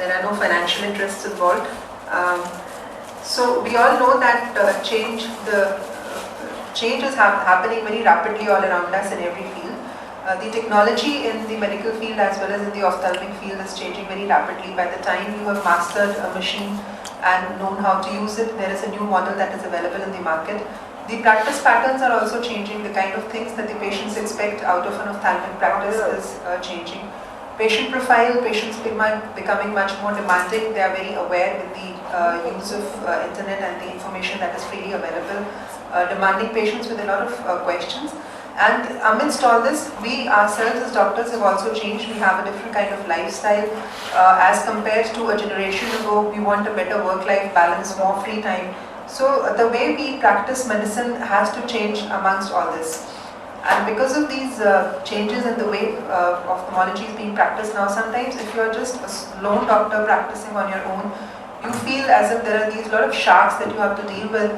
There are no financial interests involved. So we all know that change is happening very rapidly all around us in every field. The technology in the medical field as well as in the ophthalmic field is changing very rapidly. By the time you have mastered a machine and known how to use it, there is a new model that is available in the market. The practice patterns are also changing. The kind of things that the patients expect out of an ophthalmic practice is changing. Patient profile, patients becoming much more demanding. They are very aware with the use of internet and the information that is freely available, demanding patients with a lot of questions. And amidst all this, we ourselves as doctors have also changed. We have a different kind of lifestyle as compared to a generation ago. We want a better work-life balance, more free time. So the way we practice medicine has to change amongst all this. And because of these changes in the way ophthalmology is being practiced now, sometimes if you're just a lone doctor practicing on your own, you feel as if there are these lot of sharks that you have to deal with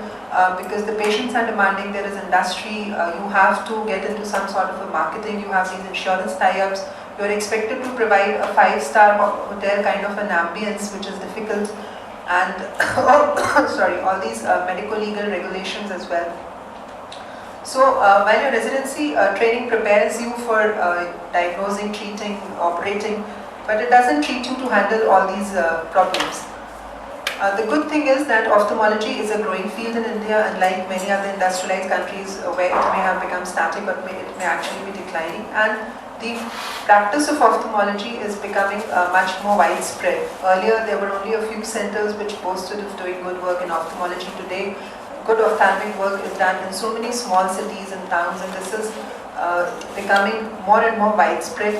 because the patients are demanding, there is industry, you have to get into some sort of a marketing, you have these insurance tie-ups, you're expected to provide a 5-star hotel kind of an ambience, which is difficult, and all these medical legal regulations as well. So while your residency training prepares you for diagnosing, treating, operating, but it doesn't treat you to handle all these problems. The good thing is that ophthalmology is a growing field in India, unlike many other industrialized countries where it may have become static, but it may actually be declining. And the practice of ophthalmology is becoming much more widespread. Earlier, there were only a few centers which boasted of doing good work in ophthalmology. Today, good ophthalmic work is done in so many small cities and towns, and this is becoming more and more widespread.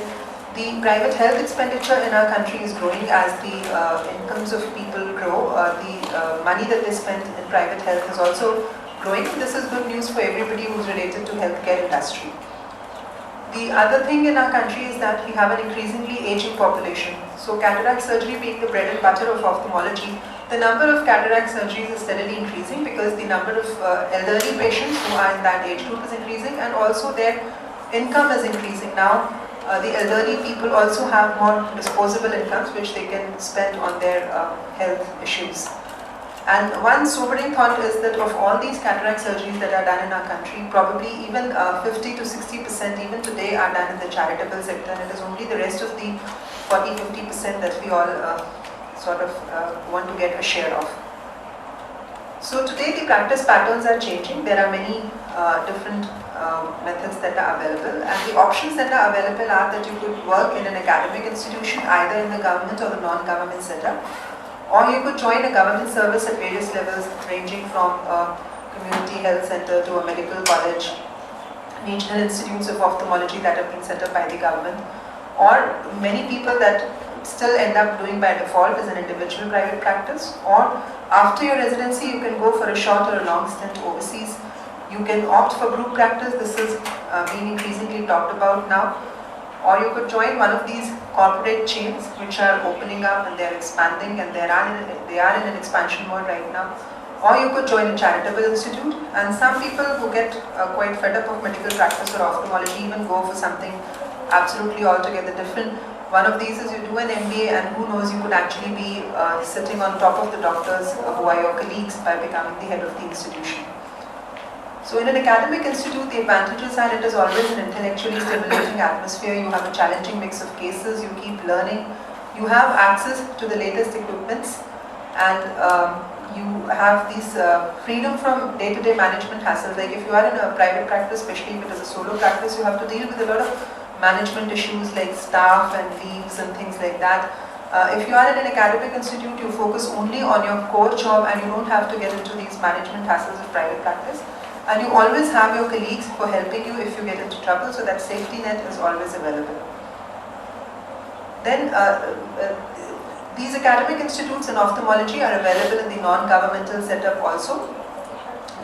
The private health expenditure in our country is growing as the incomes of people grow. The money that they spend in private health is also growing. This is good news for everybody who's related to healthcare industry. The other thing in our country is that we have an increasingly aging population. So cataract surgery being the bread and butter of ophthalmology, the number of cataract surgeries is steadily increasing because the number of elderly patients who are in that age group is increasing, and also their income is increasing. Now, the elderly people also have more disposable incomes which they can spend on their health issues. And one sobering thought is that of all these cataract surgeries that are done in our country, probably even 50 to 60% even today are done in the charitable sector, and it is only the rest of the 40-50% that we all want to get a share of. So today the practice patterns are changing. There are many different methods that are available, and the options that are available are that you could work in an academic institution, either in the government or the non-government setup, or you could join a government service at various levels ranging from a community health center to a medical college, regional institutes of ophthalmology that have been set up by the government, or many people that still end up doing by default is an individual private practice, or after your residency you can go for a short or a long stint overseas. You can opt for group practice. This is being increasingly talked about now. Or you could join one of these corporate chains which are opening up and they're expanding, and they are in an expansion mode right now. Or you could join a charitable institute, and some people who get quite fed up of medical practice or ophthalmology even go for something absolutely altogether different. One of these is you do an MBA, and who knows, you could actually be sitting on top of the doctors who are your colleagues by becoming the head of the institution. So in an academic institute, the advantages are it is always an intellectually stimulating atmosphere. You have a challenging mix of cases, you keep learning, you have access to the latest equipments, and you have this freedom from day-to-day management hassles. Like if you are in a private practice, especially if it is a solo practice, you have to deal with a lot of management issues like staff and leaves and things like that. If you are in an academic institute, you focus only on your core job and you don't have to get into these management hassles of private practice. And you always have your colleagues for helping you if you get into trouble, so that safety net is always available. Then these academic institutes in ophthalmology are available in the non-governmental setup also.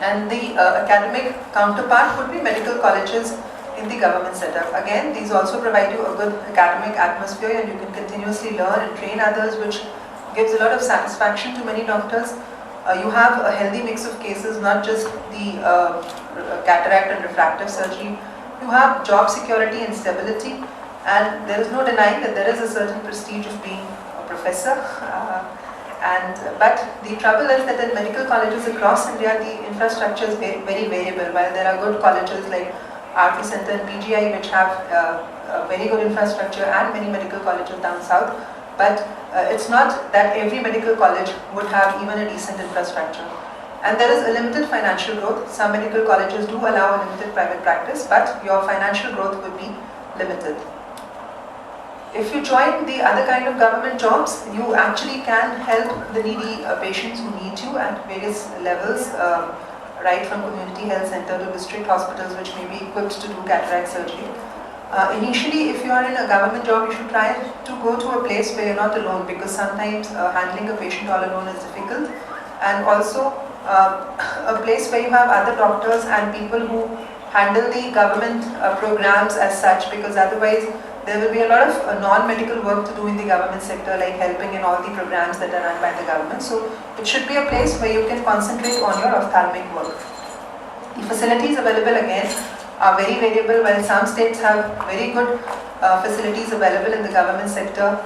And the academic counterpart would be medical colleges in the government setup. Again, these also provide you a good academic atmosphere, and you can continuously learn and train others, which gives a lot of satisfaction to many doctors. You have a healthy mix of cases, not just the cataract and refractive surgery. You have job security and stability, and there is no denying that there is a certain prestige of being a professor. But the trouble is that in medical colleges across India, the infrastructure is very variable. While there are good colleges like RT Center and PGI which have a very good infrastructure, and many medical colleges down south, but it's not that every medical college would have even a decent infrastructure. And there is a limited financial growth. Some medical colleges do allow a limited private practice, but your financial growth would be limited. If you join the other kind of government jobs, you actually can help the needy patients who need you at various levels, right from community health center to district hospitals which may be equipped to do cataract surgery. Initially, if you are in a government job, you should try to go to a place where you're not alone, because sometimes handling a patient all alone is difficult. And also a place where you have other doctors and people who handle the government programs as such, because otherwise there will be a lot of non-medical work to do in the government sector, like helping in all the programs that are run by the government. So it should be a place where you can concentrate on your ophthalmic work. The facilities available again are very variable. While some states have very good facilities available in the government sector,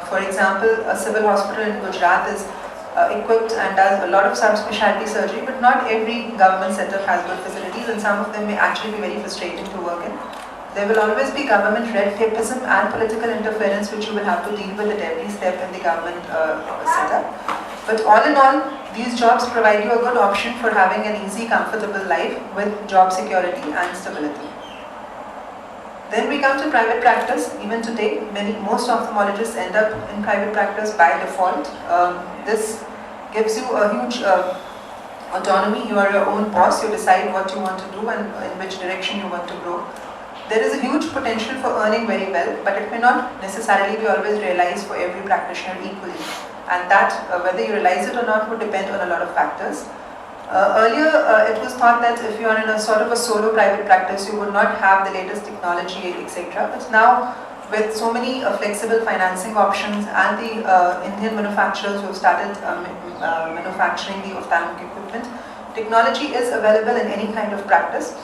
for example, a civil hospital in Gujarat is equipped and does a lot of subspecialty surgery, but not every government setup has good facilities, and some of them may actually be very frustrating to work in. There will always be government red tapism and political interference which you will have to deal with at every step in the government setup. But all in all, these jobs provide you a good option for having an easy, comfortable life with job security and stability. Then we come to private practice. Even today, most ophthalmologists end up in private practice by default. This gives you a huge autonomy. You are your own boss. You decide what you want to do and in which direction you want to grow. There is a huge potential for earning very well, but it may not necessarily be always realized for every practitioner equally. And that, whether you realize it or not, would depend on a lot of factors. Earlier, it was thought that if you are in a sort of a solo private practice, you would not have the latest technology, etc. But now, with so many flexible financing options and the Indian manufacturers who have started manufacturing the ophthalmic equipment, technology is available in any kind of practice.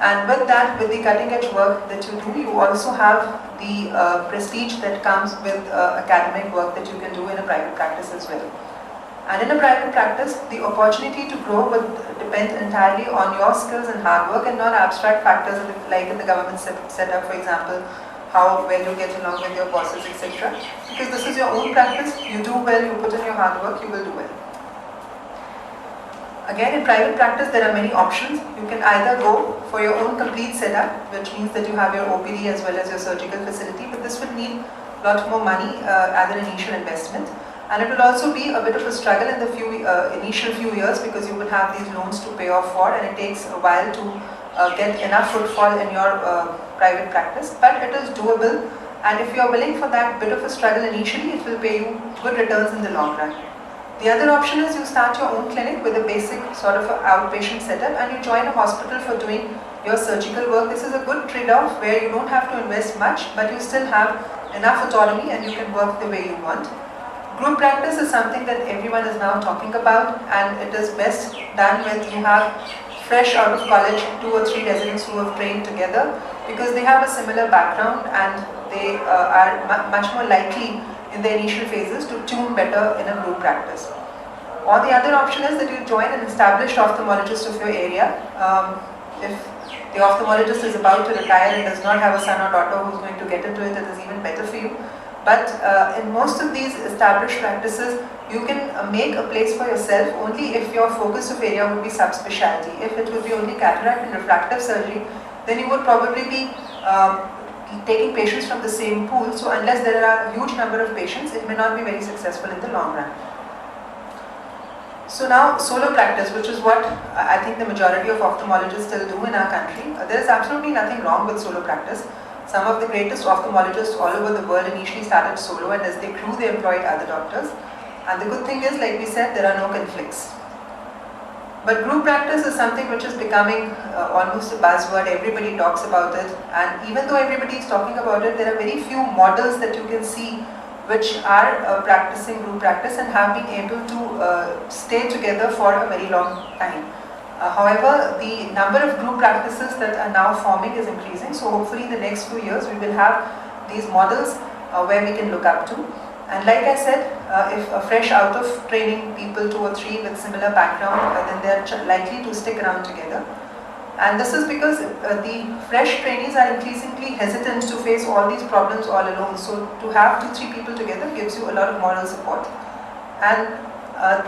And with that, with the cutting edge work that you do, you also have the prestige that comes with academic work that you can do in a private practice as well. And in a private practice, the opportunity to grow would depend entirely on your skills and hard work, and not abstract factors like in the government setup, for example, how well you get along with your bosses, etc. Because this is your own practice, you do well, you put in your hard work, you will do well. Again, in private practice, there are many options. You can either go for your own complete setup, which means that you have your OPD as well as your surgical facility, but this would need a lot more money as an initial investment. And it will also be a bit of a struggle in the initial few years, because you will have these loans to pay off for, and it takes a while to get enough footfall in your private practice. But it is doable, and if you are willing for that bit of a struggle initially, it will pay you good returns in the long run. The other option is you start your own clinic with a basic sort of an outpatient setup, and you join a hospital for doing your surgical work. This is a good trade-off where you don't have to invest much, but you still have enough autonomy and you can work the way you want. Group practice is something that everyone is now talking about, and it is best done when you have fresh out of college 2 or 3 residents who have trained together, because they have a similar background and they are much more likely in the initial phases to tune better in a group practice. Or the other option is that you join an established ophthalmologist of your area. If the ophthalmologist is about to retire and does not have a son or daughter who's going to get into it, it is even better for you. But in most of these established practices, you can make a place for yourself only if your focus of area would be subspecialty. If it would be only cataract and refractive surgery, then you would probably be taking patients from the same pool. So unless there are a huge number of patients, it may not be very successful in the long run. So now, solo practice, which is what I think the majority of ophthalmologists still do in our country. There is absolutely nothing wrong with solo practice. Some of the greatest ophthalmologists all over the world initially started solo, and as they grew, they employed other doctors. And the good thing is, like we said, there are no conflicts. But group practice is something which is becoming almost a buzzword. Everybody talks about it, and even though everybody is talking about it, there are very few models that you can see which are practicing group practice and have been able to stay together for a very long time. However, the number of group practices that are now forming is increasing, so hopefully in the next few years we will have these models where we can look up to. And like I said, if a fresh out of training people, 2 or 3 with similar background, then they are likely to stick around together. And this is because the fresh trainees are increasingly hesitant to face all these problems all alone. So to have 2-3 people together gives you a lot of moral support. And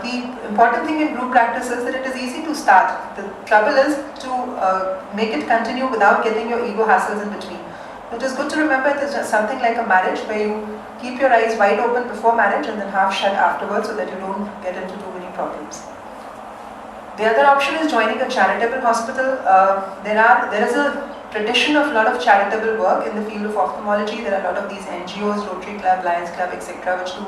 the important thing in group practice is that it is easy to start. The trouble is to make it continue without getting your ego hassles in between. It is good to remember it is something like a marriage where you keep your eyes wide open before marriage and then half shut afterwards so that you don't get into too many problems. The other option is joining a charitable hospital. There is a tradition of a lot of charitable work in the field of ophthalmology. There are a lot of these NGOs, Rotary Club, Lions Club, etc., which do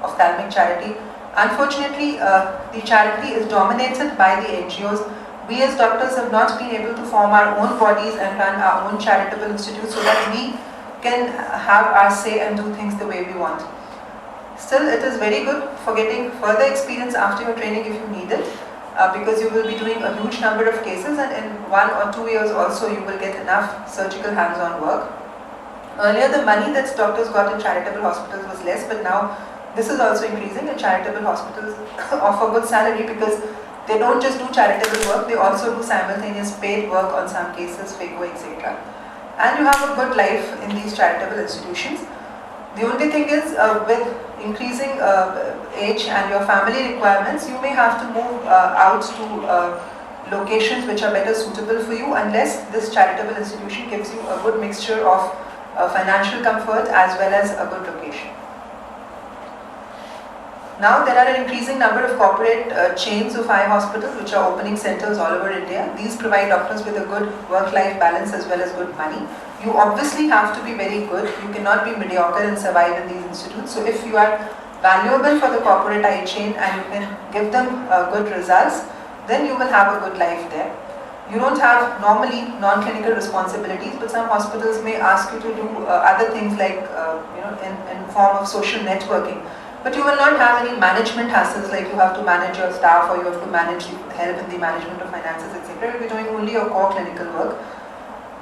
ophthalmic charity. Unfortunately, the charity is dominated by the NGOs. We as doctors have not been able to form our own bodies and run our own charitable institutes so that we can have our say and do things the way we want. Still, it is very good for getting further experience after your training if you need it, because you will be doing a huge number of cases, and in 1 or 2 years also you will get enough surgical hands-on work. Earlier the money that doctors got in charitable hospitals was less, but now this is also increasing, and charitable hospitals offer good salary because they don't just do charitable work, they also do simultaneous paid work on some cases, FIGO, etc. And you have a good life in these charitable institutions. The only thing is, with increasing age and your family requirements, you may have to move out to locations which are better suitable for you, unless this charitable institution gives you a good mixture of financial comfort as well as a good location. Now there are an increasing number of corporate chains of eye hospitals which are opening centers all over India. These provide doctors with a good work-life balance as well as good money. You obviously have to be very good. You cannot be mediocre and survive in these institutes. So if you are valuable for the corporate eye chain and you can give them good results, then you will have a good life there. You don't have normally non-clinical responsibilities, but some hospitals may ask you to do other things like in form of social networking. But you will not have any management hassles like you have to manage your staff or you have to help in the management of finances, etc. You will be doing only your core clinical work.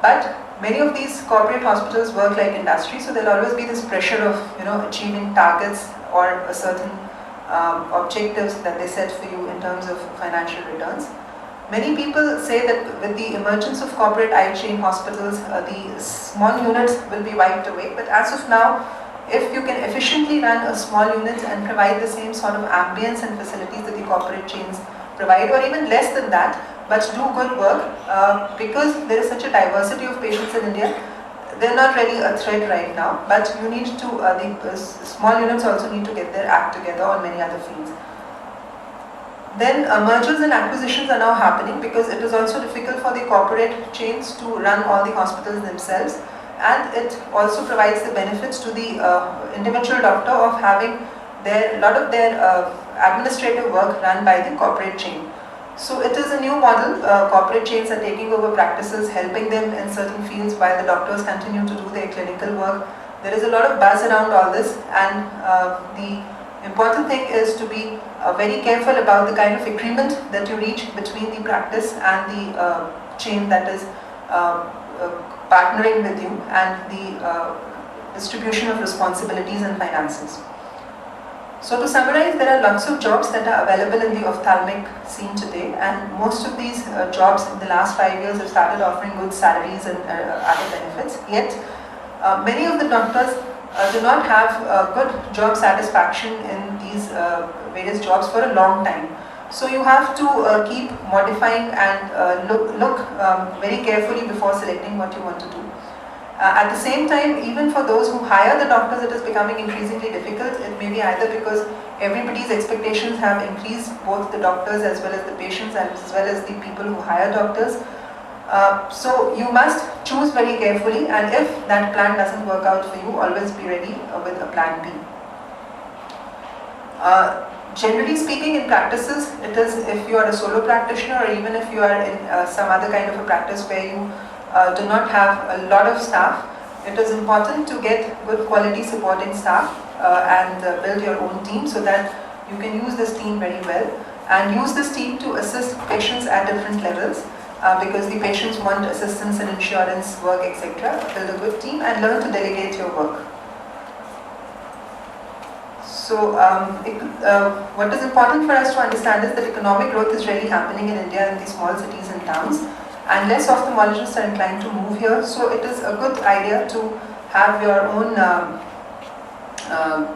But many of these corporate hospitals work like industry, so there will always be this pressure of achieving targets or a certain objectives that they set for you in terms of financial returns. Many people say that with the emergence of corporate eye chain hospitals, the small units will be wiped away. But as of now, if you can efficiently run a small unit and provide the same sort of ambience and facilities that the corporate chains provide, or even less than that, but do good work, because there is such a diversity of patients in India, they're not really a threat right now, but you need to, the small units also need to get their act together on many other fields. Then mergers and acquisitions are now happening because it is also difficult for the corporate chains to run all the hospitals themselves. And it also provides the benefits to the individual doctor of having a lot of their administrative work run by the corporate chain. So it is a new model. Corporate chains are taking over practices, helping them in certain fields while the doctors continue to do their clinical work. There is a lot of buzz around all this, and the important thing is to be very careful about the kind of agreement that you reach between the practice and the chain that is partnering with you, and the distribution of responsibilities and finances. So to summarize, there are lots of jobs that are available in the ophthalmic scene today, and most of these jobs in the last 5 years have started offering good salaries and other benefits. Yet many of the doctors do not have good job satisfaction in these various jobs for a long time. So you have to keep modifying and look very carefully before selecting what you want to do. At the same time, even for those who hire the doctors, it is becoming increasingly difficult. It may be either because everybody's expectations have increased, both the doctors as well as the patients as well as the people who hire doctors. So you must choose very carefully, and if that plan doesn't work out for you, always be ready with a plan B. Generally speaking, in practices, it is if you are a solo practitioner or even if you are in some other kind of a practice where you do not have a lot of staff, it is important to get good quality supporting staff and build your own team so that you can use this team very well and use this team to assist patients at different levels because the patients want assistance in insurance, work, etc. Build a good team and learn to delegate your work. So what is important for us to understand is that economic growth is really happening in India in these small cities and towns, and less ophthalmologists are inclined to move here. So it is a good idea to have your own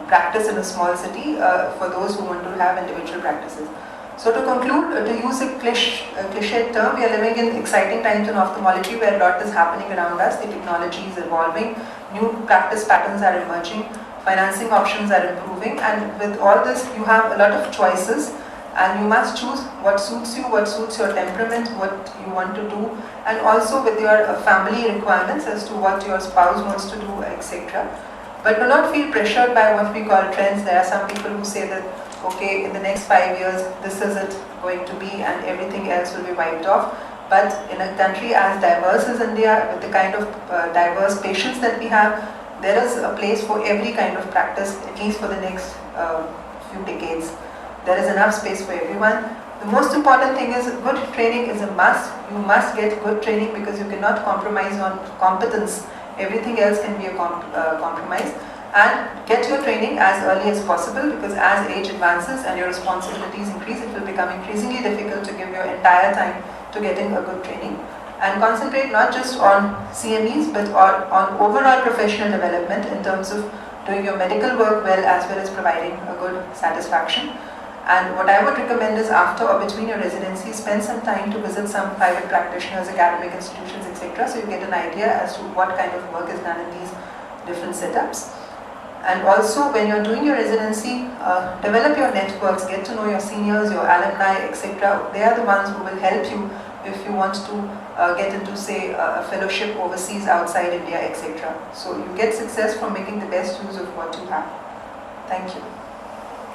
practice in a small city for those who want to have individual practices. So to conclude, to use a cliche term, we are living in exciting times in ophthalmology where a lot is happening around us. The technology is evolving, new practice patterns are emerging, financing options are improving, and with all this you have a lot of choices, and you must choose what suits you, what suits your temperament, what you want to do, and also with your family requirements as to what your spouse wants to do, etc. But do not feel pressured by what we call trends. There are some people who say that, okay, in the next 5 years, this is it going to be and everything else will be wiped off. But in a country as diverse as India, with the kind of diverse patients that we have, there is a place for every kind of practice, at least for the next few decades. There is enough space for everyone. The most important thing is good training is a must. You must get good training because you cannot compromise on competence. Everything else can be a compromise. And get your training as early as possible, because as age advances and your responsibilities increase, it will become increasingly difficult to give your entire time to getting a good training. And concentrate not just on CMEs but on overall professional development in terms of doing your medical work well as providing a good satisfaction. And what I would recommend is after or between your residency, spend some time to visit some private practitioners, academic institutions, etc. so you get an idea as to what kind of work is done in these different setups. And also when you're doing your residency, develop your networks, get to know your seniors, your alumni, etc. They are the ones who will help you if you want to get into, say, a fellowship overseas, outside India, etc. So you get success from making the best use of what you have. Thank you.